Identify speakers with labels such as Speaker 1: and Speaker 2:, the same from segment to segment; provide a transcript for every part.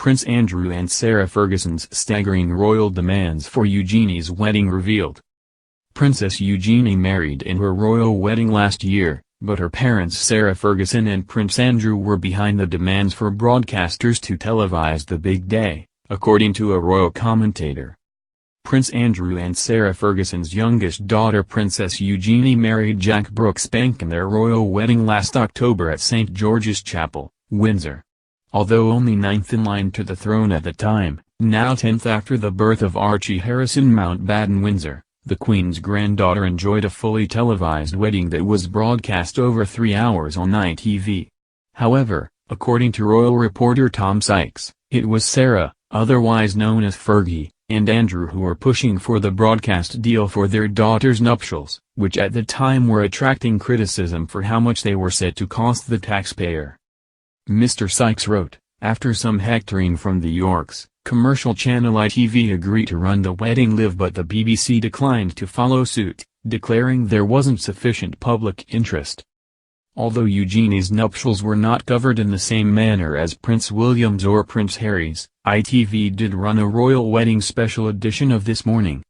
Speaker 1: Prince Andrew and Sarah Ferguson's staggering royal demands for Eugenie's wedding revealed. Princess Eugenie married in her royal wedding last year, but her parents Sarah Ferguson and Prince Andrew were behind the demands for broadcasters to televise the big day, according to a royal commentator. Prince Andrew and Sarah Ferguson's youngest daughter Princess Eugenie married Jack Brooksbank in their royal wedding last October at St. George's Chapel, Windsor. Although only ninth in line to the throne at the time, now 10th after the birth of Archie Harrison Mountbatten Windsor, the Queen's granddaughter enjoyed a fully televised wedding that was broadcast over 3 hours on ITV. However, according to royal reporter Tom Sykes, it was Sarah, otherwise known as Fergie, and Andrew who were pushing for the broadcast deal for their daughter's nuptials, which at the time were attracting criticism for how much they were said to cost the taxpayer. Mr. Sykes wrote, after some hectoring from the Yorks, commercial channel ITV agreed to run the wedding live, but the BBC declined to follow suit, declaring there wasn't sufficient public interest. Although Eugenie's nuptials were not covered in the same manner as Prince William's or Prince Harry's, ITV did run a royal wedding special edition of This Morning.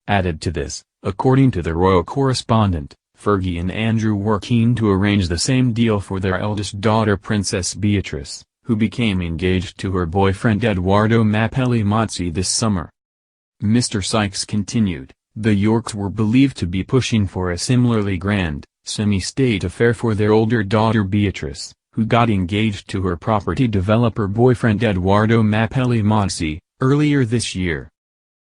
Speaker 1: Added to this, according to the royal correspondent, Fergie and Andrew were keen to arrange the same deal for their eldest daughter Princess Beatrice, who became engaged to her boyfriend Edoardo Mapelli-Mozzi this summer. Mr. Sykes continued, the Yorks were believed to be pushing for a similarly grand, semi-state affair for their older daughter Beatrice, who got engaged to her property developer boyfriend Edoardo Mapelli-Mozzi, earlier this year.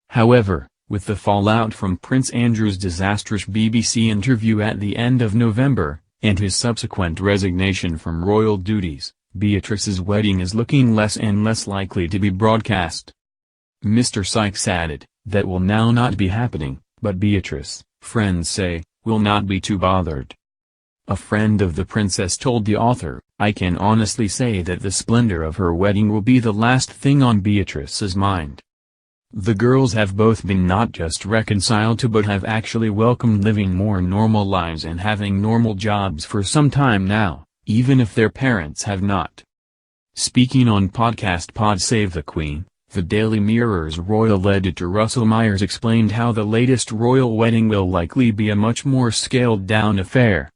Speaker 1: However, with the fallout from Prince Andrew's disastrous BBC interview at the end of November, and his subsequent resignation from royal duties, Beatrice's wedding is looking less and less likely to be broadcast. Mr. Sykes added, that will now not be happening, but Beatrice, friends say, will not be too bothered. A friend of the princess told the author, I can honestly say that the splendor of her wedding will be the last thing on Beatrice's mind. The girls have both been not just reconciled to but have actually welcomed living more normal lives and having normal jobs for some time now, even if their parents have not. Speaking on podcast Pod Save the Queen, the Daily Mirror's royal editor Russell Myers explained how the latest royal wedding will likely be a much more scaled-down affair.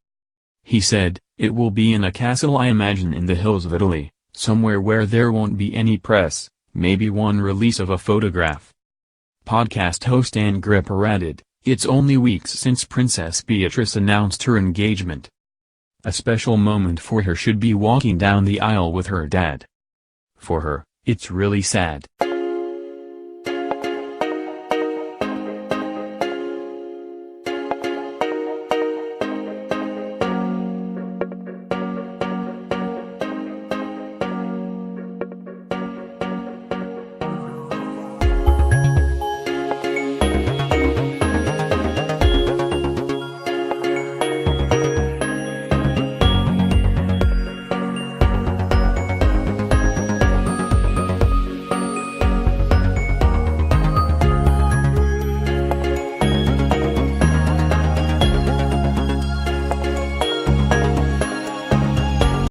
Speaker 1: He said, it will be in a castle I imagine in the hills of Italy, somewhere where there won't be any press, maybe one release of a photograph. Podcast host Ann Gripper added, it's only weeks since Princess Beatrice announced her engagement. A special moment for her should be walking down the aisle with her dad. For her, it's really sad.